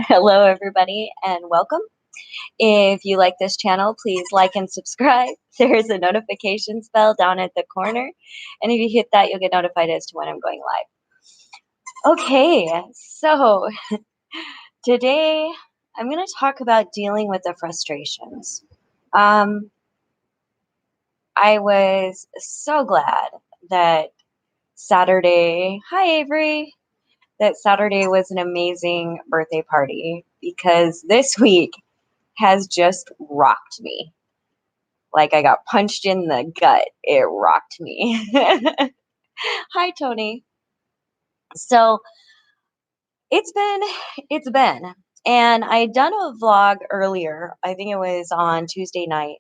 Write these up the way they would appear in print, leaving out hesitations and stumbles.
Hello, everybody, and welcome. If you like this channel, please like and subscribe. There's a notifications bell down at the corner, and if you hit that, you'll get notified as to when I'm going live. Okay, so today I'm going to talk about dealing with the frustrations. Um, I was so glad that hi, Avery, that Saturday was an amazing birthday party because this week has just rocked me. Like I got punched in the gut. It rocked me. Hi, Tony. So it's been, and I had done a vlog earlier. I think it was on Tuesday night,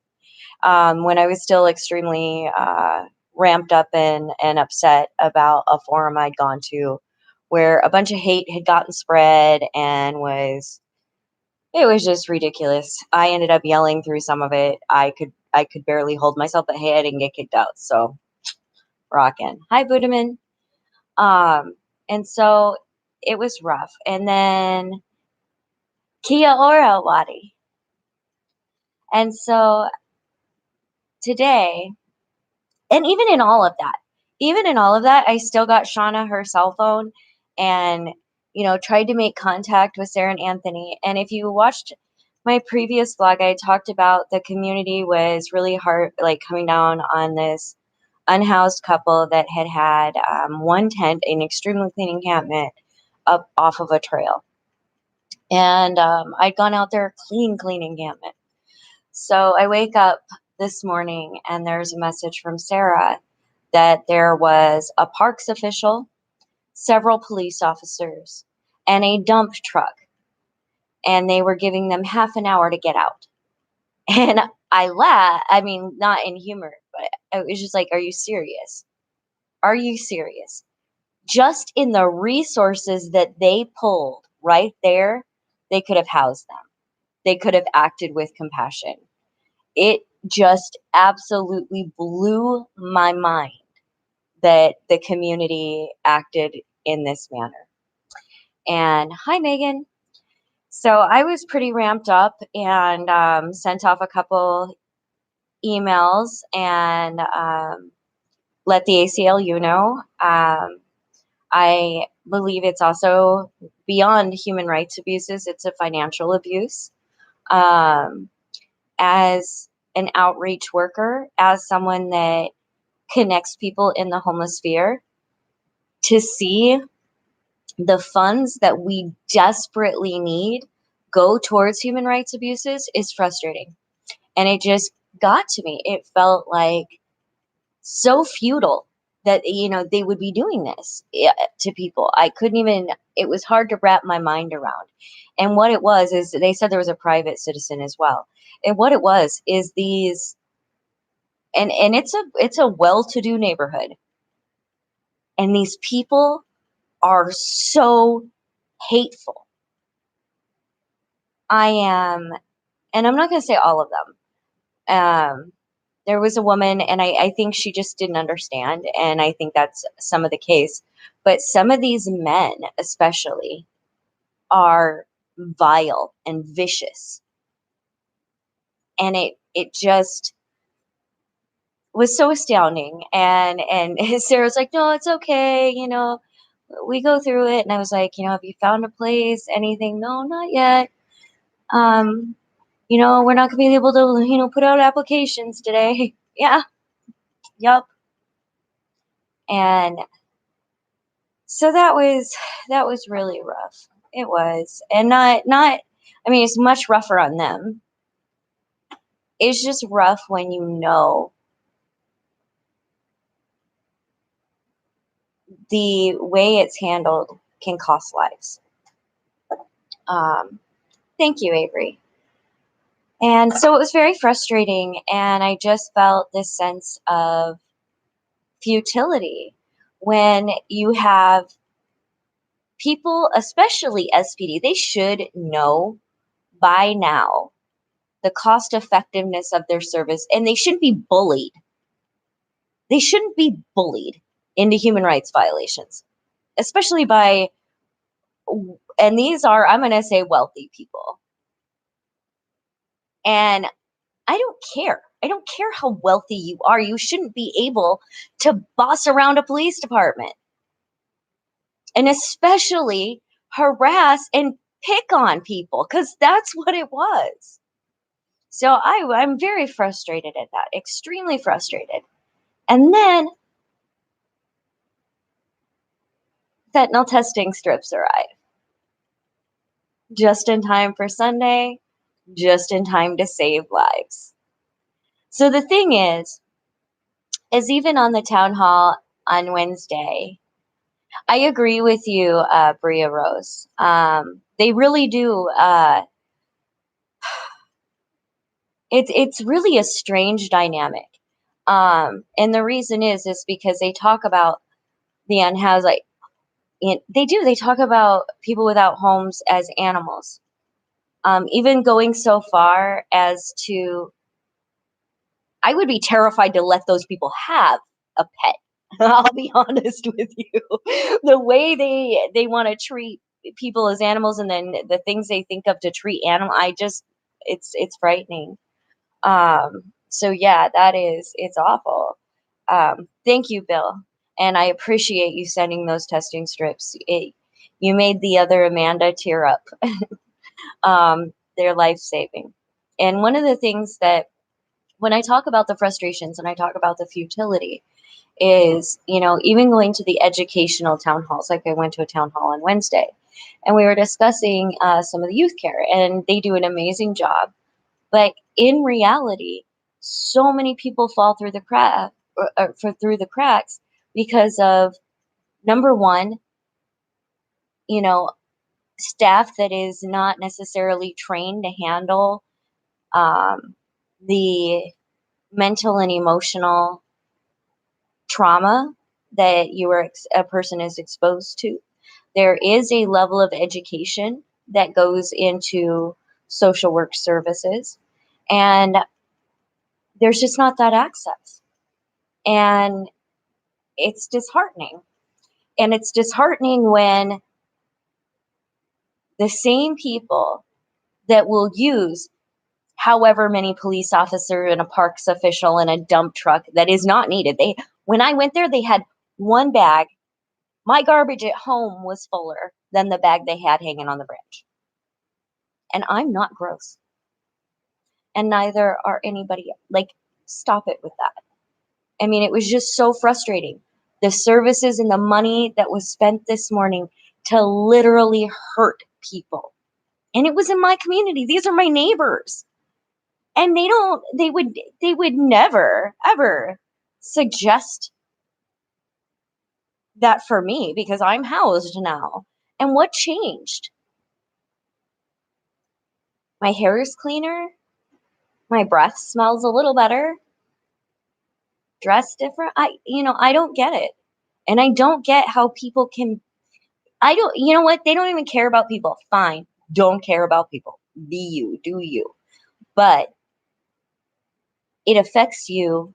when I was still extremely ramped up and upset about a forum I'd gone to, where a bunch of hate had gotten spread and it was just ridiculous. I ended up yelling through some of it. I could barely hold myself, but hey, I didn't get kicked out. So rockin'. Hi, Budaman. And so it was rough. And then Kia ora, Wadi. And so today, and even in all of that, I still got Shauna her cell phone and, tried to make contact with Sarah and Anthony. And if you watched my previous vlog, I talked about the community was really hard, like coming down on this unhoused couple that had one tent, an extremely clean encampment up off of a trail. And I'd gone out there, clean encampment. So I wake up this morning and there's a message from Sarah that there was a parks official, several police officers, and a dump truck, and they were giving them half an hour to get out. And I laughed. I mean, not in humor, but it was just like, are you serious? Are you serious? Just in the resources that they pulled right there, they could have housed them. They could have acted with compassion. It just absolutely blew my mind that the community acted in this manner. And hi, Megan. So I was pretty ramped up and sent off a couple emails and let the ACLU know. I believe it's also beyond human rights abuses, it's a financial abuse. As an outreach worker, as someone that connects people in the homeless sphere, to see the funds that we desperately need go towards human rights abuses is frustrating. And it just got to me. It felt like so futile that they would be doing this to people. I couldn't even, it was hard to wrap my mind around. And what it was is they said there was a private citizen as well. And what it was is these, and it's a well-to-do neighborhood. And these people are so hateful. And I'm not going to say all of them. There was a woman, and I think she just didn't understand, and I think that's some of the case. But some of these men, especially, are vile and vicious, and it just was so astounding. And Sarah's like, "No, it's okay, we go through it." And I was like, "Have you found a place? Anything?" "No, not yet. Um, we're not gonna be able to, put out applications today." Yeah, yup. And so that was really rough. It was. And not I mean, it's much rougher on them. It's just rough when the way it's handled can cost lives. Um, Thank you, Avery. And so it was very frustrating, and I just felt this sense of futility when you have people, especially SPD, they should know by now the cost effectiveness of their service, and they shouldn't be bullied. They shouldn't be bullied into human rights violations, especially by and these are, I'm going to say, wealthy people. And I don't care. I don't care how wealthy you are. You shouldn't be able to boss around a police department, and especially harass and pick on people, because that's what it was. So I'm very frustrated at that, extremely frustrated. And then fentanyl testing strips arrive just in time for Sunday, just in time to save lives. So the thing is even on the town hall on Wednesday, I agree with you, Bria Rose. They really do. It's really a strange dynamic. And the reason is because they talk about the unhoused, like they talk about people without homes as animals. Even going so far as to, I would be terrified to let those people have a pet. I'll be honest with you. The way they want to treat people as animals, and then the things they think of to treat animal, it's frightening. So yeah, it's awful. Thank you, Bill, and I appreciate you sending those testing strips. You made the other Amanda tear up. They're life saving. And one of the things that, when I talk about the frustrations and I talk about the futility, is, even going to the educational town halls. Like, I went to a town hall on Wednesday, and we were discussing some of the youth care, and they do an amazing job. But in reality, so many people fall through the through the cracks because of, number one, you know, staff that is not necessarily trained to handle um, the mental and emotional trauma that a person is exposed to. There is a level of education that goes into social work services, and there's just not that access. And it's disheartening. And it's disheartening when the same people that will use however many police officer and a parks official and a dump truck that is not needed. When I went there, they had one bag. My garbage at home was fuller than the bag they had hanging on the branch. And I'm not gross. And neither are anybody. Like, stop it with that. I mean, it was just so frustrating. The services and the money that was spent this morning to literally hurt people. And it was in my community. These are my neighbors. And they would never, ever suggest that for me, because I'm housed now. And what changed? My hair is cleaner. My breath smells a little better. Dress different. I don't get it. And I don't get how people can, I don't, you know what? They don't even care about people. Fine. Don't care about people. Be you, do you. But it affects you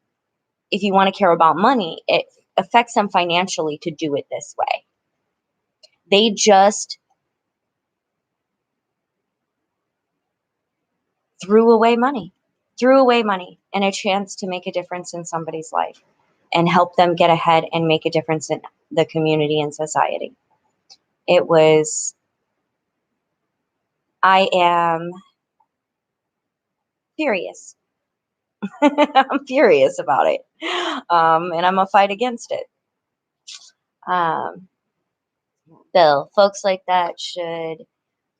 if you want to care about money. It affects them financially to do it this way. They just threw away money and a chance to make a difference in somebody's life and help them get ahead and make a difference in the community and society. It was, I am furious. I'm furious about it. And I'm going to fight against it. Um, Bill, folks like that should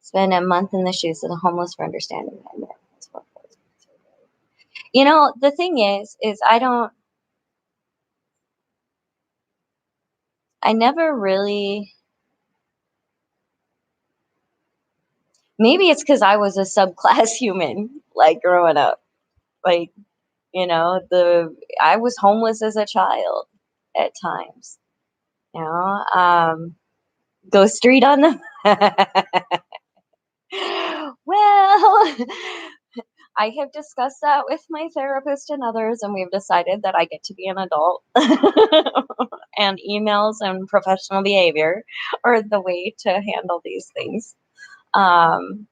spend a month in the shoes of the homeless for understanding that. The thing is I never really, maybe it's because I was a subclass human, like, growing up. Like, I was homeless as a child at times. Go street on the well, I have discussed that with my therapist and others, and we've decided that I get to be an adult. And emails and professional behavior are the way to handle these things. Um,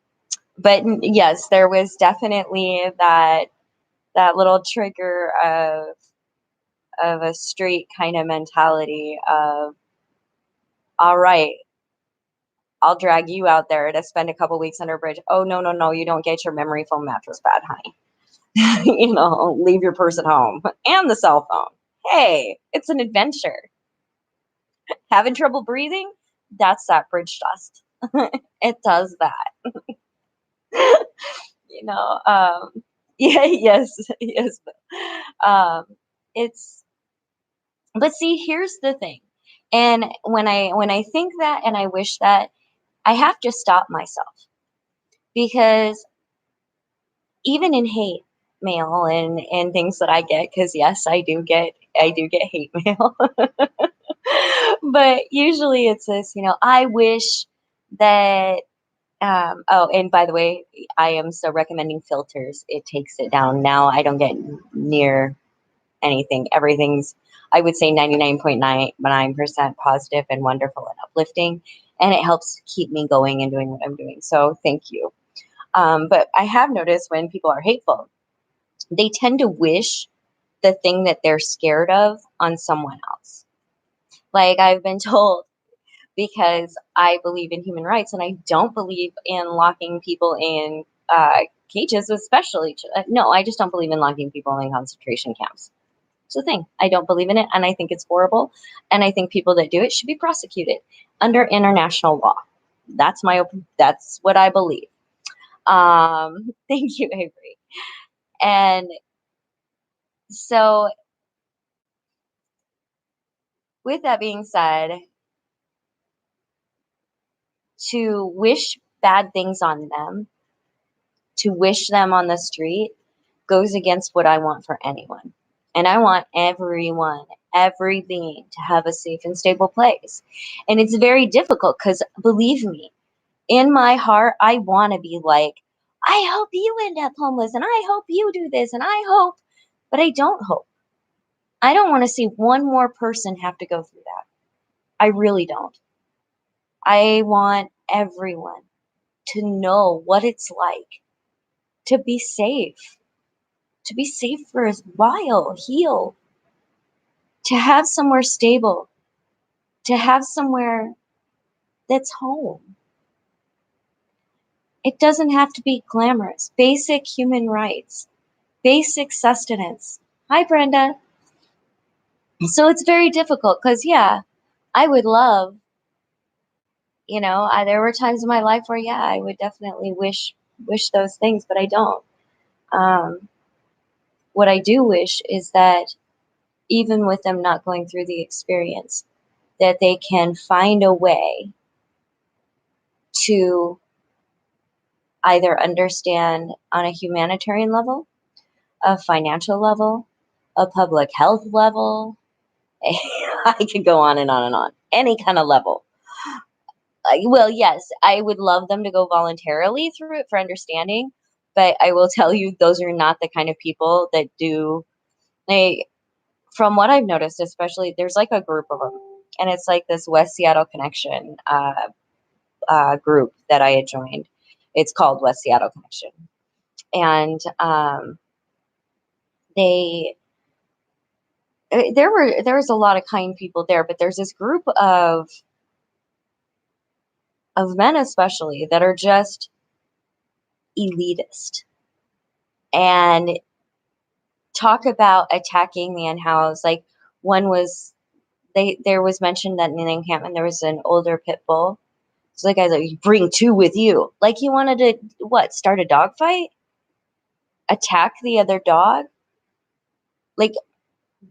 but yes, there was definitely that little trigger of a street kind of mentality of, all right, I'll drag you out there to spend a couple weeks under a bridge. Oh, no, no, no, you don't get your memory foam mattress bad, honey. Leave your purse at home and the cell phone. Hey, it's an adventure. Having trouble breathing? That's that bridge dust. It does that. you know, um, yeah, yes, yes. Um, it's, but see, here's the thing. And when I think that and I wish that, I have to stop myself because even in hate mail and things that I get, because yes, I do get hate mail. But usually it says, I wish that oh, and by the way, I am so recommending filters. It takes it down. Now I don't get near anything. Everything's, I would say, 99.99% positive and wonderful and uplifting, and it helps keep me going and doing what I'm doing. So thank you. But I have noticed when people are hateful, they tend to wish the thing that they're scared of on someone else. Like I've been told, because I believe in human rights and I don't believe in locking people in cages, especially. No, I just don't believe in locking people in concentration camps. It's the thing. I don't believe in it, and I think it's horrible. And I think people that do it should be prosecuted under international law. That's what I believe. Thank you, Avery. And so, with that being said, to wish bad things on them, to wish them on the street, goes against what I want for anyone. And I want everyone, every being to have a safe and stable place. And it's very difficult because believe me, in my heart, I want to be like, I hope you end up homeless and I hope you do this and I hope, but I don't hope. I don't want to see one more person have to go through that. I really don't. I want everyone to know what it's like to be safe, to be safe for a while, heal, to have somewhere stable, to have somewhere that's home. It doesn't have to be glamorous. Basic human rights, basic sustenance. Hi, Brenda. So it's very difficult because, yeah, I would love, there were times in my life where, yeah, I would definitely wish those things, but I don't. Um, what I do wish is that even with them not going through the experience, that they can find a way to either understand on a humanitarian level, a financial level, a public health level. I could go on and on and on. Any kind of level. Well, yes, I would love them to go voluntarily through it for understanding, but I will tell you, those are not the kind of people that do. They, from what I've noticed, especially, there's like a group of them, and it's like this West Seattle Connection group that I had joined. It's called West Seattle Connection, and they there was a lot of kind people there, but there's this group of men especially that are just elitist and talk about attacking the unhoused. Like one was there was mentioned that in the encampment there was an older pit bull. So the guy's like, you bring two with you. Like he wanted to what, start a dog fight? Attack the other dog? Like,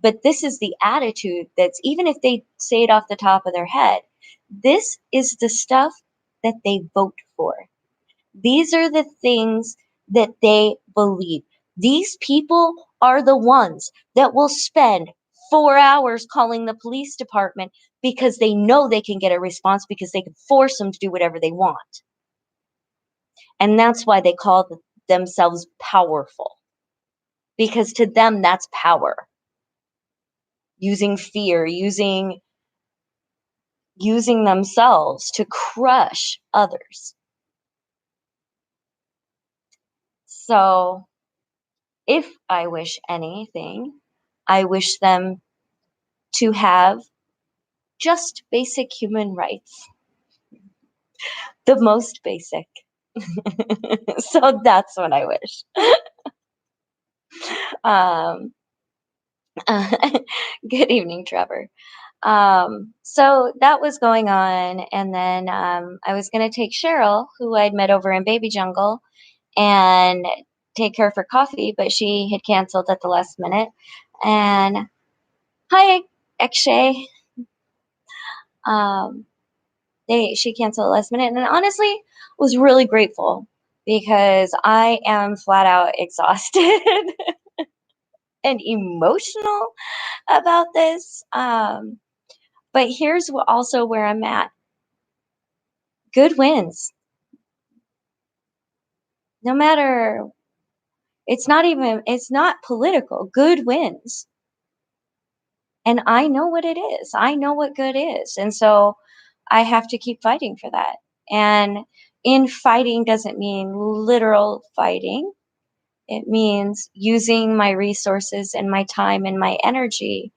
but this is the attitude that's, even if they say it off the top of their head, this is the stuff that they vote for. These are the things that they believe. These people are the ones that will spend 4 hours calling the police department because they know they can get a response because they can force them to do whatever they want. And that's why they call themselves powerful, because to them that's power. Using fear, using themselves to crush others. So, if I wish anything, I wish them to have just basic human rights, the most basic. So that's what I wish. Um, Good evening, Trevor. So that was going on, and then I was going to take Cheryl, who I'd met over in Baby Jungle, and take her for coffee, but she had canceled at the last minute. And hi, Akshay. Um, she canceled last minute, and honestly was really grateful because I am flat out exhausted and emotional about this. But here's also where I'm at. Good wins. No matter, it's not political. Good wins. And I know what it is. I know what good is. And so I have to keep fighting for that. And in fighting doesn't mean literal fighting. It means using my resources and my time and my energy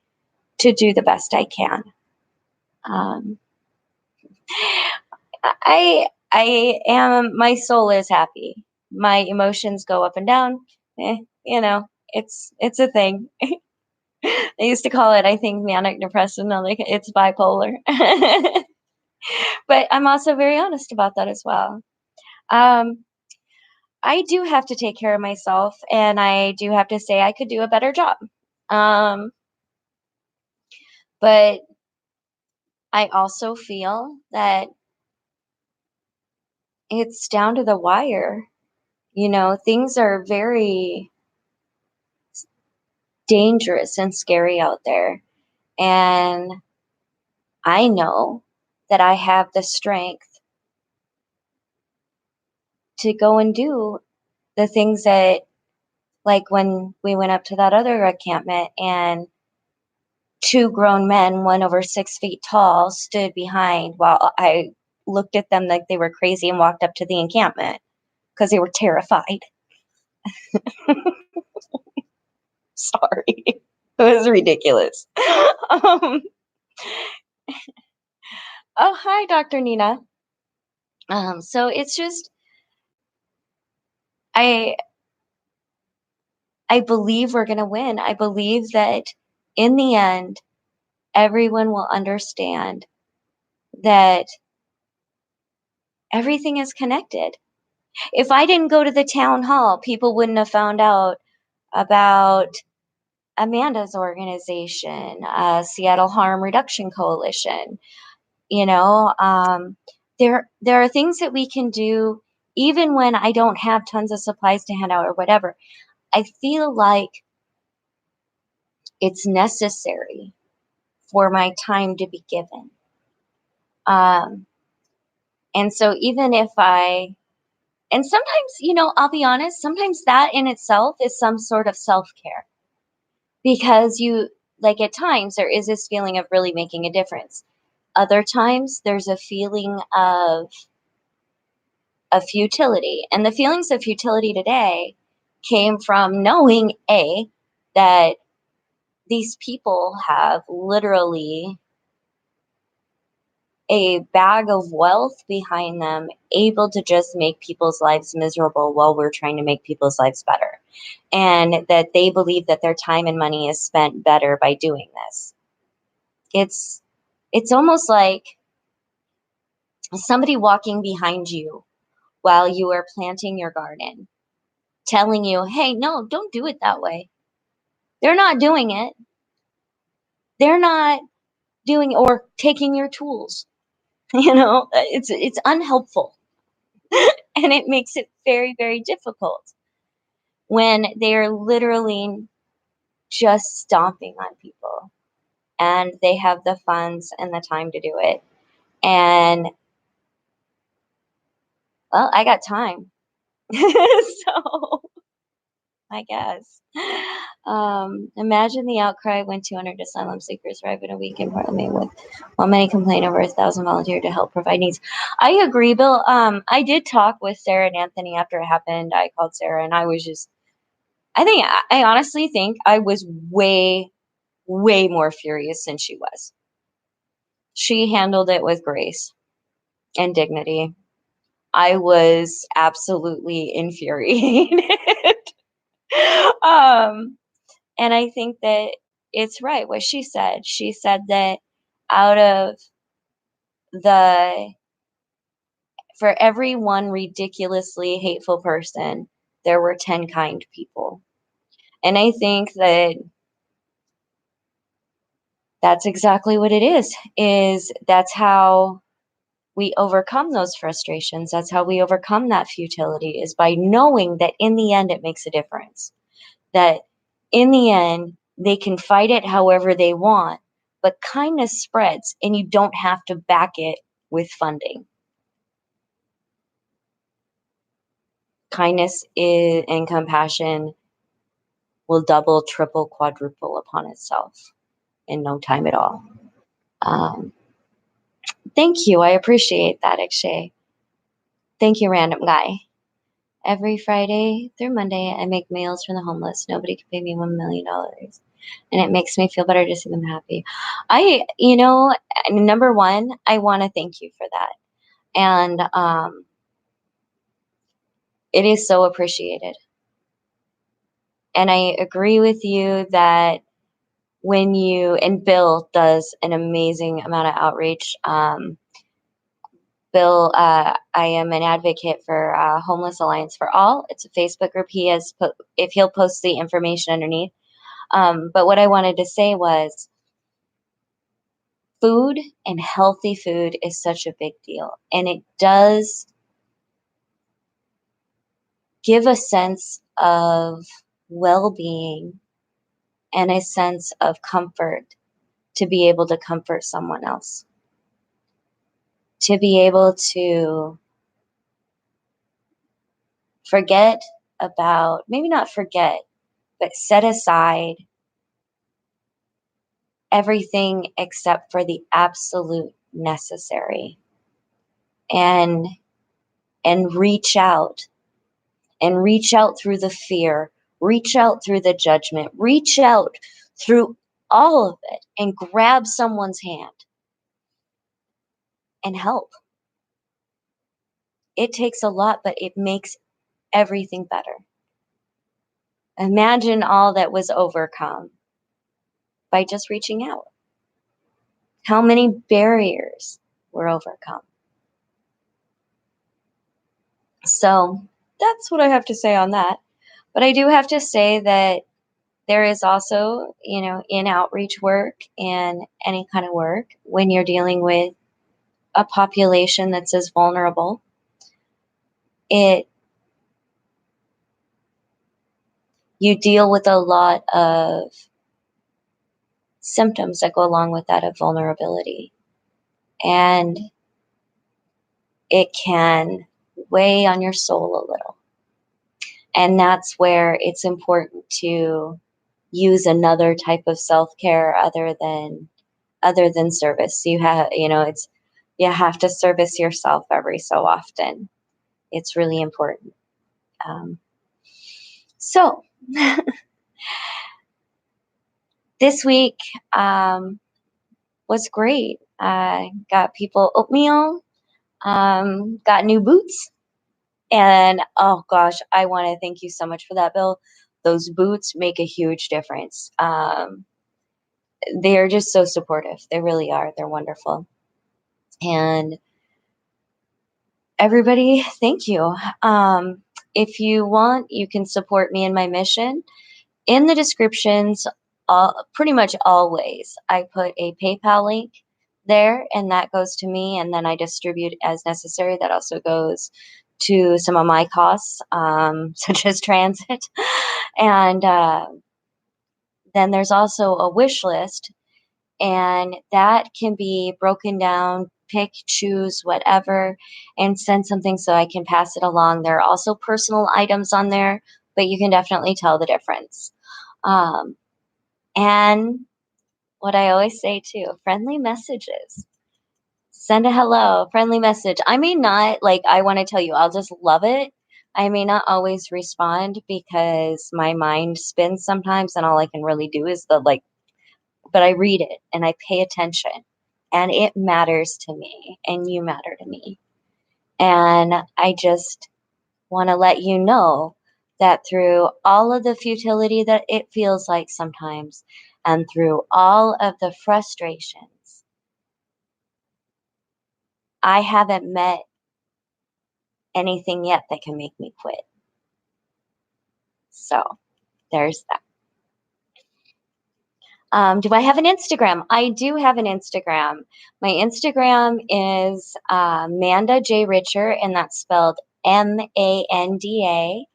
to do the best I can. Um, my soul is happy. My emotions go up and down. It's a thing. They used to call it, I think, manic depression. Now it's bipolar. But I'm also very honest about that as well. Um, I do have to take care of myself, and I do have to say I could do a better job. Um, but I also feel that it's down to the wire. Things are very dangerous and scary out there. And I know that I have the strength to go and do the things that, like when we went up to that other encampment and two grown men, one over 6 feet tall, stood behind while I looked at them like they were crazy and walked up to the encampment because they were terrified. Sorry. It was ridiculous. um, oh, hi, Dr. Nina. So it's just, I I believe we're going to win. I believe that in the end, everyone will understand that everything is connected. If I didn't go to the town hall, people wouldn't have found out about Amanda's organization, Seattle Harm Reduction Coalition. You know, there are things that we can do even when I don't have tons of supplies to hand out or whatever. I feel like it's necessary for my time to be given. Um, and so even if and sometimes, I'll be honest, sometimes that in itself is some sort of self care because like at times, there is this feeling of really making a difference. Other times, there's a feeling of futility. And the feelings of futility today came from knowing that these people have literally a bag of wealth behind them, able to just make people's lives miserable while we're trying to make people's lives better. And that they believe that their time and money is spent better by doing this. It's almost like somebody walking behind you while you are planting your garden, telling you, hey, no, don't do it that way. They're not doing it. They're not doing or taking your tools. It's unhelpful. And it makes it very, very difficult when they're literally just stomping on people and they have the funds and the time to do it. And well, I got time. So, I guess. Imagine the outcry when 200 asylum seekers arrive in a week in Parliament with, while many complain over 1,000 volunteered to help provide needs. I agree, Bill. I did talk with Sarah and Anthony after it happened. I called Sarah and I was just, I honestly think I was way, way more furious than she was. She handled it with grace and dignity. I was absolutely infuriated. um, And I think that it's right what she said. She said that out of the for every one ridiculously hateful person, there were 10 kind people. And I think that that's exactly what it is that's how we overcome those frustrations. That's how we overcome that futility is by knowing that in the end it makes a difference. That in the end, they can fight it however they want, but kindness spreads and you don't have to back it with funding. And compassion will double, triple, quadruple upon itself in no time at all. Um, Thank you. I appreciate that, Akshay. Thank you, random guy. Every Friday through Monday, I make meals for the homeless. Nobody can pay me $1 million. And it makes me feel better to see them happy. Number one, I want to thank you for that. And it is so appreciated. And I agree with you that and Bill does an amazing amount of outreach. Bill, I am an advocate for Homeless Alliance for All. It's a Facebook group. If he'll post the information underneath. But what I wanted to say was food and healthy food is such a big deal. And it does give a sense of well being and a sense of comfort to be able to comfort someone else, to be able to forget about, maybe not forget, but set aside everything except for the absolute necessary and reach out through the fear, reach out through the judgment, reach out through all of it and grab someone's hand and help. It takes a lot, but it makes everything better. Imagine all that was overcome by just reaching out. How many barriers were overcome? So that's what I have to say on that. But I do have to say that there is also, in outreach work and any kind of work, when you're dealing with a population that's as vulnerable, it you deal with a lot of symptoms that go along with that of vulnerability. And it can weigh on your soul a little. And that's where it's important to use another type of self-care other than service. You have to service yourself every so often. It's really important. Um, so this week was great. I got people oatmeal, got new boots, and oh gosh, I want to thank you so much for that, Bill. Those boots make a huge difference. They are just so supportive. They really are. They're wonderful. And everybody, thank you. If you want, you can support me in my mission. In the descriptions, pretty much always, I put a PayPal link there, and that goes to me, and then I distribute as necessary. That also goes to some of my costs, such as transit. And then there's also a wish list, and that can be broken down pick, choose, whatever, and send something so I can pass it along. There are also personal items on there, but you can definitely tell the difference. Um, and what I always say too, friendly messages. Send a hello, friendly message. I may not, like, I want to tell you, I'll just love it. I may not always respond because my mind spins sometimes, and all I can really do is the like, but I read it and I pay attention, and it matters to me, and you matter to me. And I just want to let you know that through all of the futility that it feels like sometimes, and through all of the frustrations, I haven't met anything yet that can make me quit. So there's that. Do I have an Instagram? I do have an Instagram. My Instagram is Manda J Richer, and that's spelled MandaJRicher.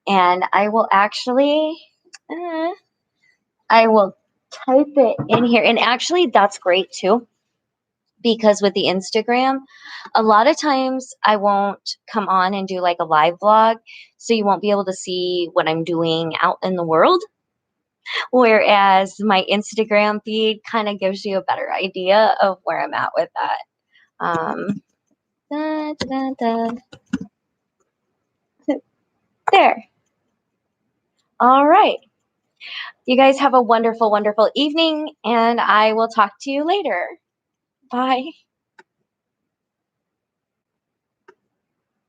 And I will actually, uh, I will type it in here. And actually, that's great too, because with the Instagram, a lot of times I won't come on and do like a live vlog, so you won't be able to see what I'm doing out in the world. Whereas my Instagram feed kind of gives you a better idea of where I'm at with that. Da, da, da, there. All right. You guys have a wonderful, wonderful evening, and I will talk to you later. Bye.